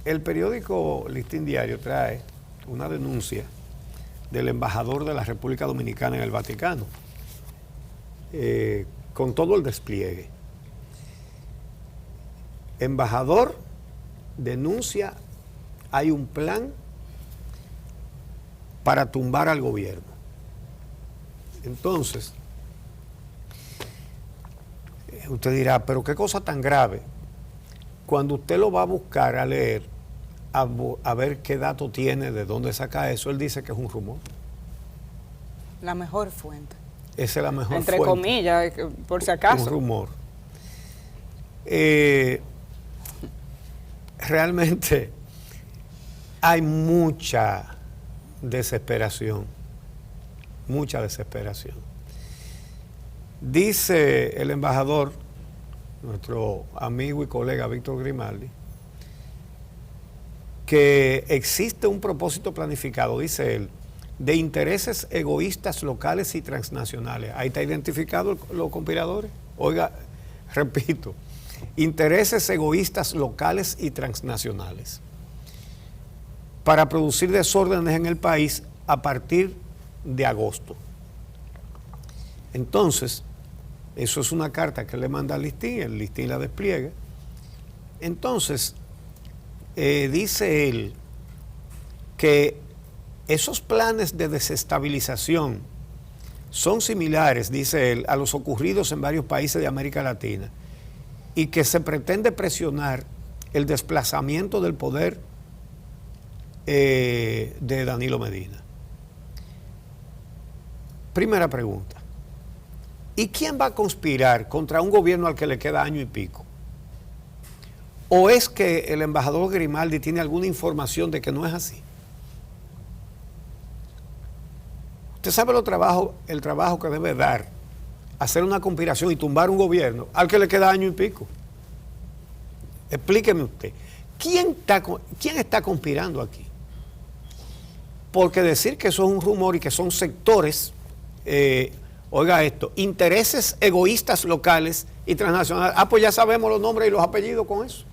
El periódico Listín Diario trae una denuncia del embajador de la República Dominicana en el Vaticano, con todo el despliegue. Embajador denuncia, hay un plan para tumbar al gobierno. Entonces, usted dirá, pero qué cosa tan grave. Cuando usted lo va a buscar, a leer, a ver qué dato tiene, de dónde saca eso, él dice que es un rumor. La mejor fuente. Esa es la mejor Entre fuente. comillas, por si acaso. Un rumor. Realmente hay mucha desesperación. Mucha desesperación. Dice el embajador, nuestro amigo y colega Víctor Grimaldi, que existe un propósito planificado, dice él, de intereses egoístas locales y transnacionales. Ahí está identificado los conspiradores. Oiga, repito, intereses egoístas locales y transnacionales para producir desórdenes en el país a partir de agosto. Entonces, eso es una carta que le manda al Listín, el Listín la despliega. Entonces, dice él que esos planes de desestabilización son similares, dice él, a los ocurridos en varios países de América Latina y que se pretende presionar el desplazamiento del poder de Danilo Medina. Primera pregunta. ¿Y quién va a conspirar contra un gobierno al que le queda año y pico? ¿O es que el embajador Grimaldi tiene alguna información de que no es así? Usted sabe el trabajo que debe dar hacer una conspiración y tumbar un gobierno al que le queda año y pico. Explíqueme usted, ¿quién está conspirando aquí? Porque decir que eso es un rumor y que son sectores, oiga esto, intereses egoístas locales y transnacionales, pues ya sabemos los nombres y los apellidos con eso.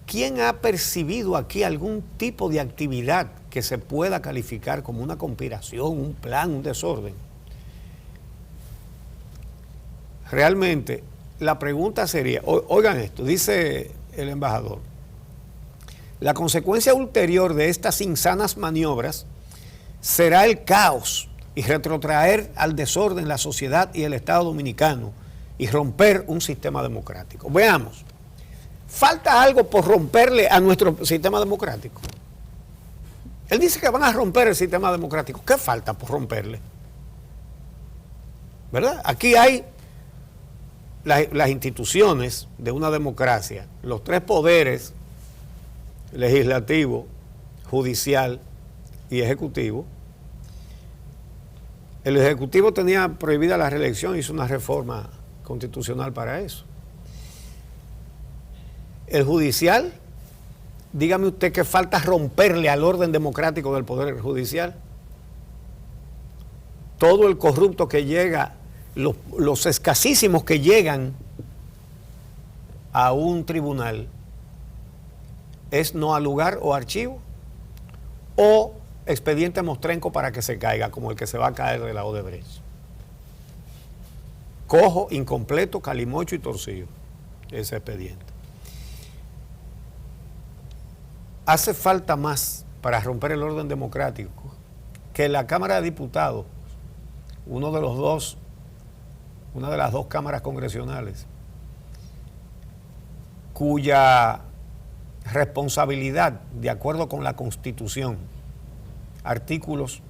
¿Quién ha percibido aquí algún tipo de actividad que se pueda calificar como una conspiración, un plan, un desorden? Realmente, la pregunta sería, oigan esto, dice el embajador, la consecuencia ulterior de estas insanas maniobras será el caos y retrotraer al desorden la sociedad y el Estado dominicano y romper un sistema democrático. Veamos. ¿Falta algo por romperle a nuestro sistema democrático? Él dice que van a romper el sistema democrático. ¿Qué falta por romperle? ¿Verdad? Aquí hay las instituciones de una democracia, los tres poderes, legislativo, judicial y ejecutivo. El ejecutivo tenía prohibida la reelección, hizo una reforma constitucional para eso. El judicial, dígame usted qué falta romperle al orden democrático del poder judicial. Todo el corrupto que llega, los escasísimos que llegan a un tribunal, es no al lugar o archivo o expediente mostrenco para que se caiga, como el que se va a caer de la Odebrecht. Cojo, incompleto, calimocho y torcido, ese expediente. Hace falta más para romper el orden democrático que la Cámara de Diputados, una de las dos cámaras congresionales, cuya responsabilidad, de acuerdo con la Constitución, artículos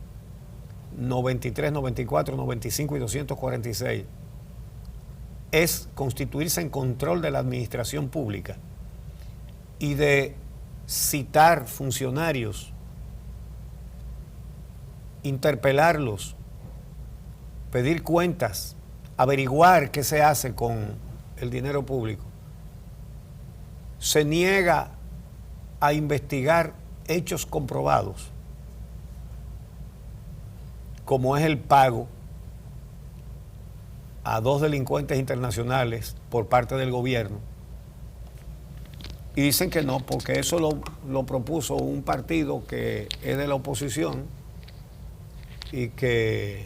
93, 94, 95 y 246, es constituirse en control de la administración pública y de citar funcionarios, interpelarlos, pedir cuentas, averiguar qué se hace con el dinero público, se niega a investigar hechos comprobados, como es el pago a 2 delincuentes internacionales por parte del gobierno Y dicen que no, porque eso lo propuso un partido que es de la oposición y que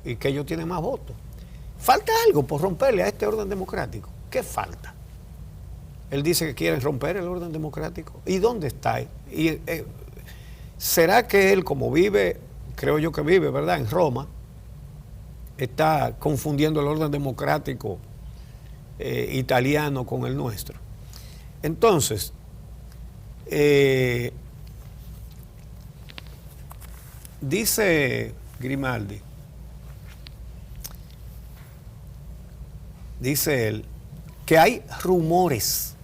ellos tienen más votos. Falta algo por romperle a este orden democrático. ¿Qué falta? Él dice que quieren romper el orden democrático. ¿Y dónde está? ¿Será que él, como vive, creo yo que vive, ¿verdad?, en Roma, está confundiendo el orden democrático italiano con el nuestro? Entonces, dice Grimaldi, dice él, que hay rumores.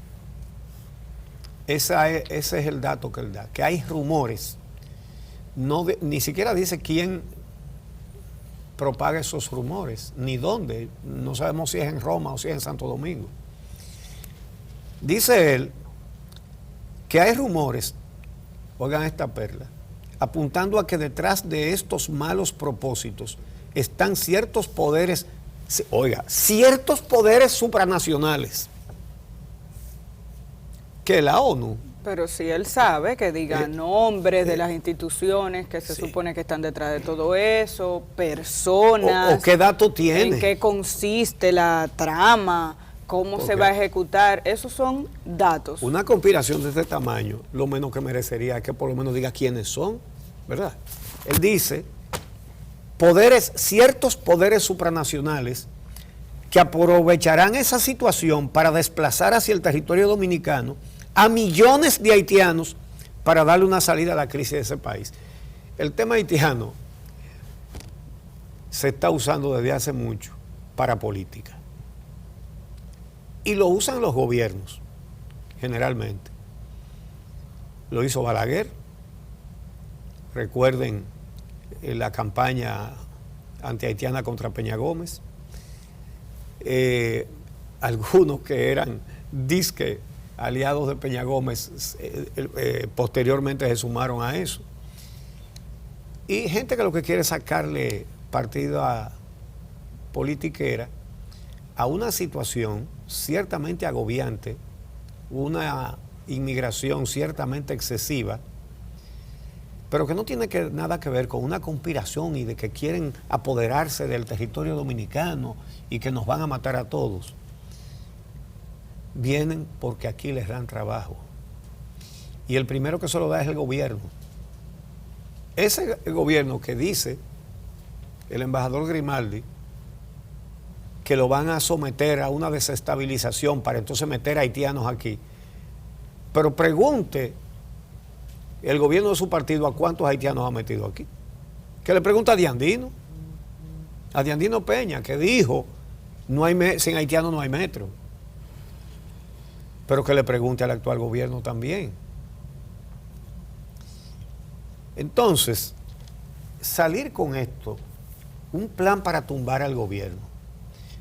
Ese es el dato que él da, que hay rumores. Ni siquiera dice quién propaga esos rumores, ni dónde. No sabemos si es en Roma o si es en Santo Domingo. Dice él que hay rumores, oigan esta perla, apuntando a que detrás de estos malos propósitos están ciertos poderes, ciertos poderes supranacionales. Que la ONU. Pero si él sabe que diga nombres de las instituciones que se supone que están detrás de todo eso, personas. ¿O qué dato tiene? En qué consiste la trama, cómo se va a ejecutar. Esos son datos. Una conspiración de este tamaño, lo menos que merecería es que por lo menos diga quiénes son, ¿verdad? Él dice, ciertos poderes supranacionales que aprovecharán esa situación para desplazar hacia el territorio dominicano a millones de haitianos para darle una salida a la crisis de ese país. El tema haitiano se está usando desde hace mucho para política. Y lo usan los gobiernos, generalmente. Lo hizo Balaguer. Recuerden la campaña antihaitiana contra Peña Gómez. Algunos que eran disque aliados de Peña Gómez posteriormente se sumaron a eso. Y gente que lo que quiere es sacarle partido politiquera a una situación ciertamente agobiante, una inmigración ciertamente excesiva, pero que no tiene nada que ver con una conspiración y de que quieren apoderarse del territorio dominicano y que nos van a matar a todos. Vienen porque aquí les dan trabajo. Y el primero que se lo da es el gobierno. Ese gobierno que dice el embajador Grimaldi que lo van a someter a una desestabilización para entonces meter a haitianos aquí. Pero pregunte el gobierno de su partido a cuántos haitianos ha metido aquí. Que le pregunta a Diandino Peña, que dijo, sin haitianos no hay metro. Pero que le pregunte al actual gobierno también. Entonces, salir con esto, un plan para tumbar al gobierno.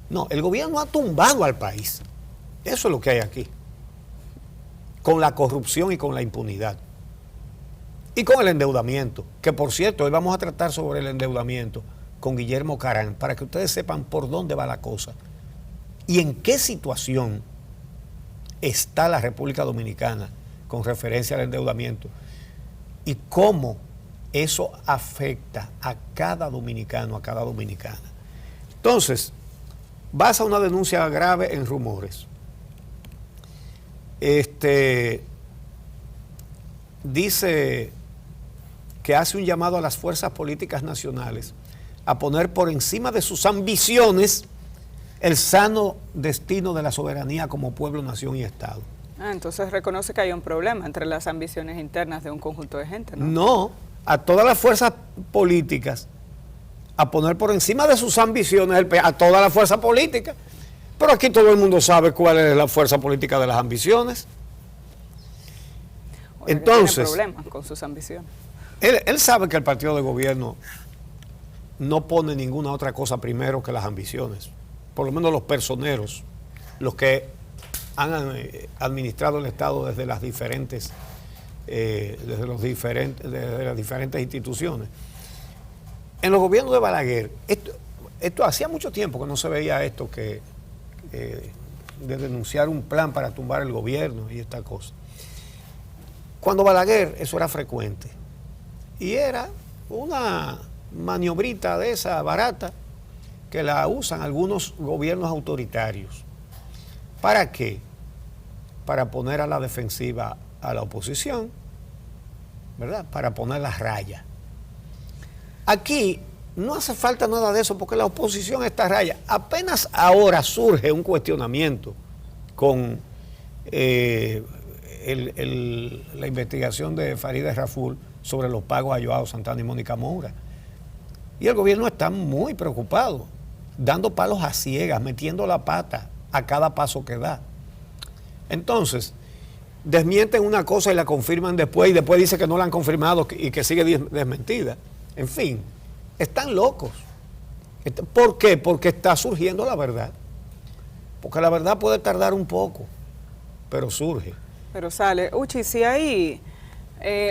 No, el gobierno ha tumbado al país. Eso es lo que hay aquí. Con la corrupción y con la impunidad. Y con el endeudamiento. Que por cierto, hoy vamos a tratar sobre el endeudamiento con Guillermo Carán, para que ustedes sepan por dónde va la cosa. Y en qué situación está la República Dominicana con referencia al endeudamiento y cómo eso afecta a cada dominicano, a cada dominicana. Entonces, basa una denuncia grave en rumores. Dice que hace un llamado a las fuerzas políticas nacionales a poner por encima de sus ambiciones el sano destino de la soberanía como pueblo, nación y Estado. Entonces reconoce que hay un problema entre las ambiciones internas de un conjunto de gente, ¿no? No, a todas las fuerzas políticas a poner por encima de sus ambiciones a toda la fuerza política. Pero aquí todo el mundo sabe cuál es la fuerza política de las ambiciones. Entonces, tiene problemas con sus ambiciones. Él sabe que el partido de gobierno no pone ninguna otra cosa primero que las ambiciones. Por lo menos los personeros, los que han administrado el Estado desde las diferentes instituciones. En los gobiernos de Balaguer, esto hacía mucho tiempo que no se veía esto, que de denunciar un plan para tumbar el gobierno y esta cosa. Cuando Balaguer, eso era frecuente. Y era una maniobrita de esa barata que la usan algunos gobiernos autoritarios. ¿Para qué? Para poner a la defensiva a la oposición, ¿verdad? Para poner las rayas. Aquí no hace falta nada de eso porque la oposición está a raya. Apenas ahora surge un cuestionamiento con la investigación de Farideh Raful sobre los pagos a Joao Santana y Mónica Moura. Y el gobierno está muy preocupado, dando palos a ciegas, metiendo la pata a cada paso que da. Entonces, desmienten una cosa y la confirman después, y después dice que no la han confirmado y que sigue desmentida. En fin, están locos. ¿Por qué? Porque está surgiendo la verdad. Porque la verdad puede tardar un poco, pero surge. Pero sale. Uchi, si hay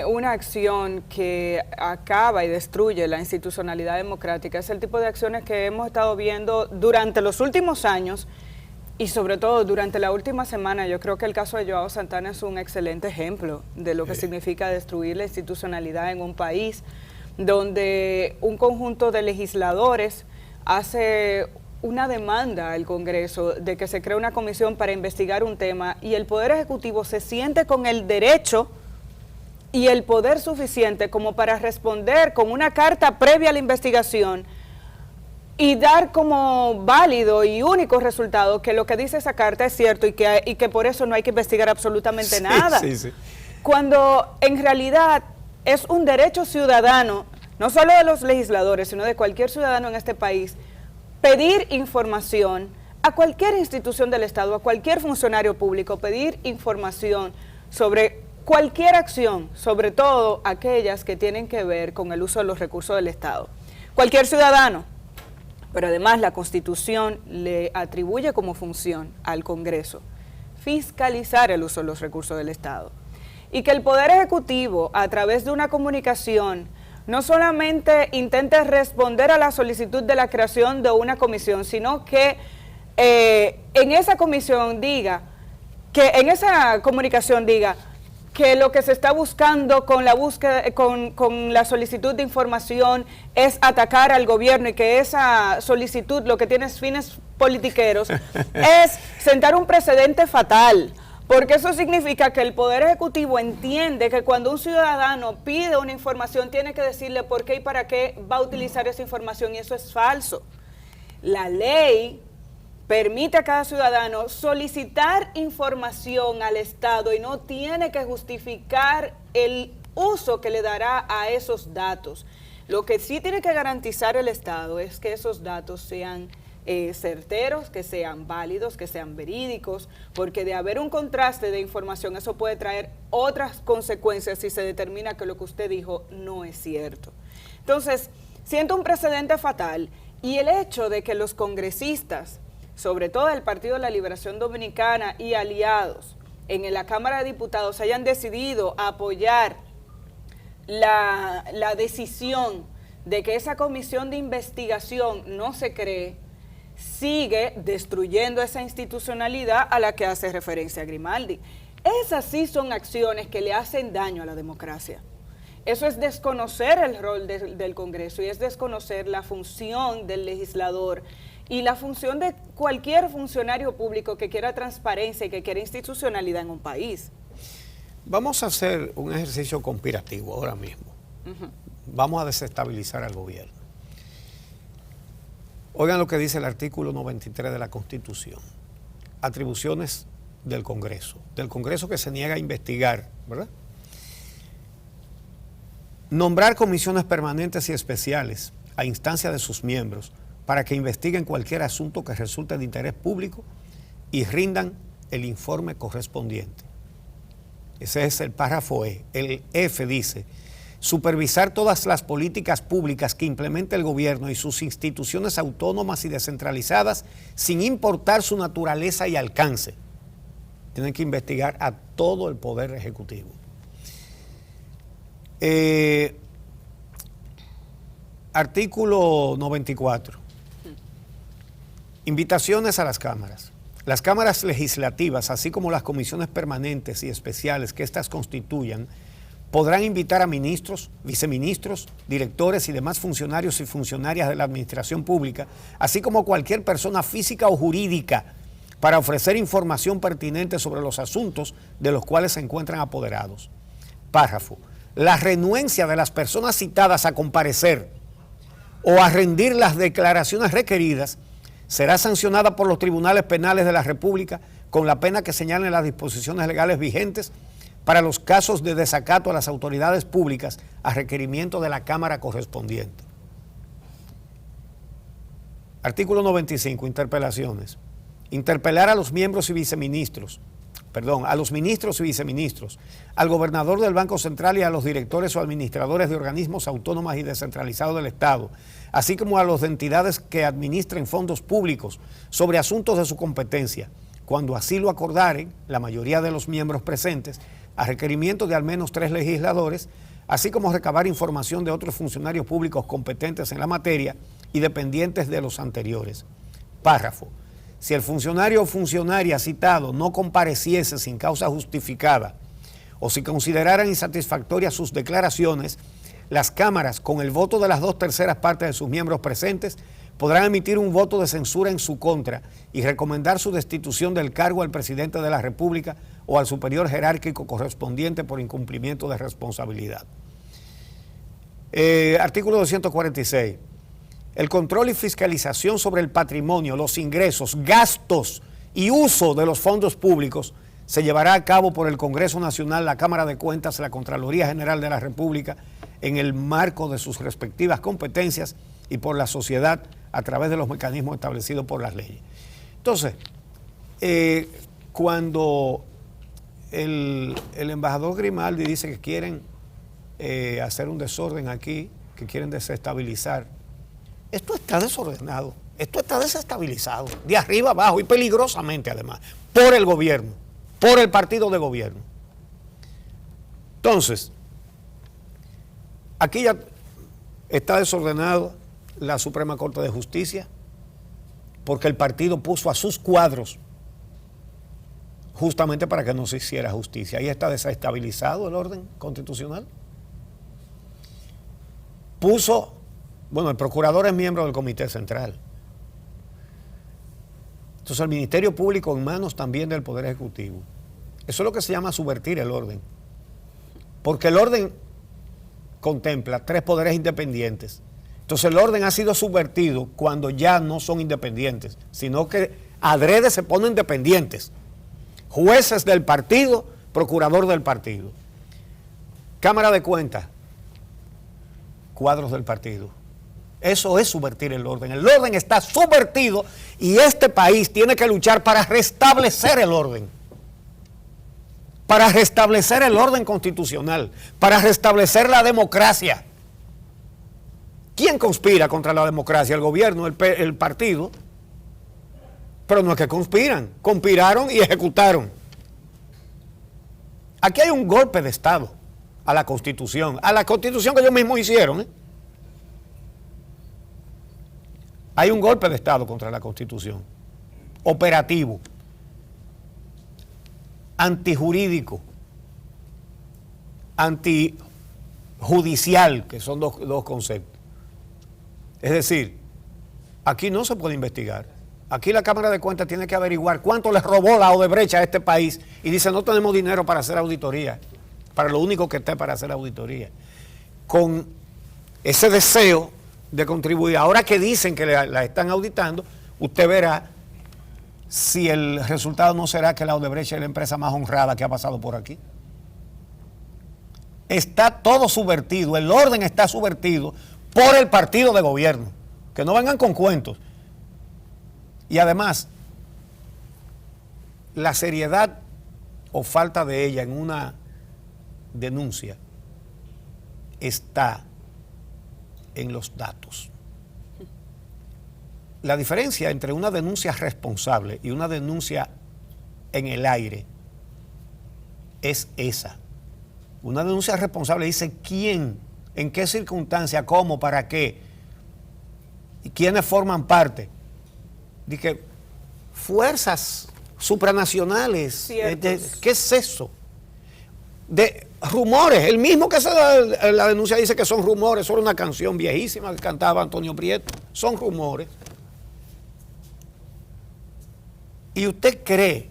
una acción que acaba y destruye la institucionalidad democrática, es el tipo de acciones que hemos estado viendo durante los últimos años y sobre todo durante la última semana. Yo creo que el caso de Joao Santana es un excelente ejemplo de lo que significa destruir la institucionalidad en un país donde un conjunto de legisladores hace una demanda al Congreso de que se cree una comisión para investigar un tema y el Poder Ejecutivo se siente con el derecho y el poder suficiente como para responder con una carta previa a la investigación y dar como válido y único resultado que lo que dice esa carta es cierto y que por eso no hay que investigar absolutamente nada. Sí. Cuando en realidad es un derecho ciudadano, no solo de los legisladores, sino de cualquier ciudadano en este país, pedir información a cualquier institución del Estado, a cualquier funcionario público, pedir información sobre cualquier acción, sobre todo aquellas que tienen que ver con el uso de los recursos del Estado. Cualquier ciudadano, pero además la Constitución le atribuye como función al Congreso fiscalizar el uso de los recursos del Estado. Y que el Poder Ejecutivo, a través de una comunicación, no solamente intente responder a la solicitud de la creación de una comisión, sino que en esa comisión diga, que en esa comunicación diga que lo que se está buscando con la búsqueda, con la solicitud de información es atacar al gobierno y que esa solicitud lo que tiene es fines politiqueros, es sentar un precedente fatal. Porque eso significa que el Poder Ejecutivo entiende que cuando un ciudadano pide una información tiene que decirle por qué y para qué va a utilizar esa información y eso es falso. La ley permite a cada ciudadano solicitar información al Estado y no tiene que justificar el uso que le dará a esos datos. Lo que sí tiene que garantizar el Estado es que esos datos sean certeros, que sean válidos, que sean verídicos, porque de haber un contraste de información, eso puede traer otras consecuencias si se determina que lo que usted dijo no es cierto. Entonces, siento un precedente fatal y el hecho de que los congresistas, sobre todo el Partido de la Liberación Dominicana y aliados en la Cámara de Diputados, hayan decidido apoyar la decisión de que esa comisión de investigación no se cree, sigue destruyendo esa institucionalidad a la que hace referencia Grimaldi. Esas sí son acciones que le hacen daño a la democracia. Eso es desconocer el rol del Congreso y es desconocer la función del legislador y la función de cualquier funcionario público que quiera transparencia y que quiera institucionalidad en un país. Vamos a hacer un ejercicio conspirativo ahora mismo. Vamos a desestabilizar al gobierno. Oigan lo que dice el artículo 93 de la Constitución. Atribuciones del Congreso que se niega a investigar, ¿verdad? Nombrar comisiones permanentes y especiales a instancia de sus miembros para que investiguen cualquier asunto que resulte de interés público y rindan el informe correspondiente. Ese es el párrafo E. El F dice: supervisar todas las políticas públicas que implemente el gobierno y sus instituciones autónomas y descentralizadas sin importar su naturaleza y alcance. Tienen que investigar a todo el Poder Ejecutivo. Artículo 94. Invitaciones a las cámaras. Las cámaras legislativas, así como las comisiones permanentes y especiales que éstas constituyan, podrán invitar a ministros, viceministros, directores y demás funcionarios y funcionarias de la administración pública, así como cualquier persona física o jurídica, para ofrecer información pertinente sobre los asuntos de los cuales se encuentran apoderados. Párrafo. La renuencia de las personas citadas a comparecer o a rendir las declaraciones requeridas será sancionada por los tribunales penales de la República con la pena que señalen las disposiciones legales vigentes para los casos de desacato a las autoridades públicas a requerimiento de la Cámara correspondiente. Artículo 95, interpelaciones. Interpelar a los miembros y viceministros, a los ministros y viceministros, al gobernador del Banco Central y a los directores o administradores de organismos autónomos y descentralizados del Estado, así como a las entidades que administren fondos públicos sobre asuntos de su competencia, cuando así lo acordaren la mayoría de los miembros presentes, a requerimiento de al menos 3 legisladores, así como recabar información de otros funcionarios públicos competentes en la materia y dependientes de los anteriores. Párrafo. Si el funcionario o funcionaria citado no compareciese sin causa justificada o si consideraran insatisfactorias sus declaraciones, las cámaras, con el voto de las 2/3 partes de sus miembros presentes, podrán emitir un voto de censura en su contra y recomendar su destitución del cargo al presidente de la República o al superior jerárquico correspondiente por incumplimiento de responsabilidad. Artículo 246. El control y fiscalización sobre el patrimonio, los ingresos, gastos y uso de los fondos públicos se llevará a cabo por el Congreso Nacional, la Cámara de Cuentas, la Contraloría General de la República, en el marco de sus respectivas competencias y por la sociedad a través de los mecanismos establecidos por las leyes. Entonces, cuando el embajador Grimaldi dice que quieren hacer un desorden aquí, que quieren desestabilizar, esto está desordenado, esto está desestabilizado, de arriba abajo y peligrosamente además, por el gobierno, por el partido de gobierno. Entonces, aquí ya está desordenado la Suprema Corte de Justicia porque el partido puso a sus cuadros justamente para que no se hiciera justicia. Ahí está desestabilizado el orden constitucional. El procurador es miembro del Comité Central. Entonces el Ministerio Público en manos también del Poder Ejecutivo. Eso es lo que se llama subvertir el orden. Porque el orden contempla 3 poderes independientes. Entonces el orden ha sido subvertido cuando ya no son independientes, sino que adrede se ponen dependientes. Jueces del partido, procurador del partido. Cámara de Cuentas, cuadros del partido. Eso es subvertir el orden. El orden está subvertido y este país tiene que luchar para restablecer el orden. Para restablecer el orden constitucional, para restablecer la democracia. ¿Quién conspira contra la democracia? El gobierno, el partido. Pero no es que conspiran, conspiraron y ejecutaron. Aquí hay un golpe de Estado a la Constitución que ellos mismos hicieron. Hay un golpe de Estado contra la Constitución, operativo, antijurídico, antijudicial, que son dos conceptos. Es decir, aquí no se puede investigar. Aquí la Cámara de Cuentas tiene que averiguar cuánto les robó la Odebrecht a este país y dice no tenemos dinero para hacer auditoría, para lo único que esté para hacer auditoría. Con ese deseo de contribuir, ahora que dicen que la están auditando, usted verá si el resultado no será que la Odebrecht es la empresa más honrada que ha pasado por aquí. Está todo subvertido, el orden está subvertido por el partido de gobierno. Que no vengan con cuentos. Y además, la seriedad o falta de ella en una denuncia está en los datos. La diferencia entre una denuncia responsable y una denuncia en el aire es esa. Una denuncia responsable dice quién, en qué circunstancia, cómo, para qué, y quiénes forman parte. Dije, fuerzas supranacionales. Ciertos. ¿Qué es eso? De rumores. El mismo que se da la denuncia dice que son rumores, solo una canción viejísima que cantaba Antonio Prieto. Son rumores. ¿Y usted cree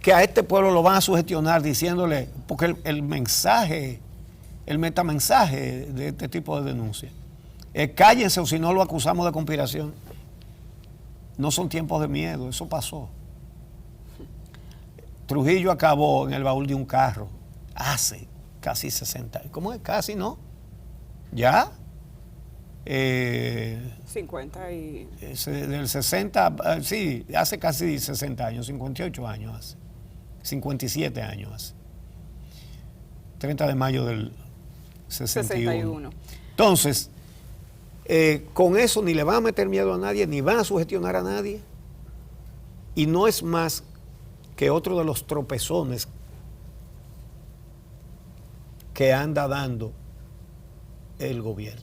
que a este pueblo lo van a sugestionar diciéndole, porque el mensaje, el metamensaje de este tipo de denuncias es cállense o si no lo acusamos de conspiración? No son tiempos de miedo, eso pasó. Trujillo acabó en el baúl de un carro hace casi 60 años. ¿Cómo es? Casi, ¿no? ¿Ya? 50 y... Del 60, sí, hace casi 60 años, 58 años hace. 57 años hace. 30 de mayo del 61. Entonces, con eso ni le van a meter miedo a nadie, ni van a sugestionar a nadie. Y no es más que otro de los tropezones que anda dando el gobierno.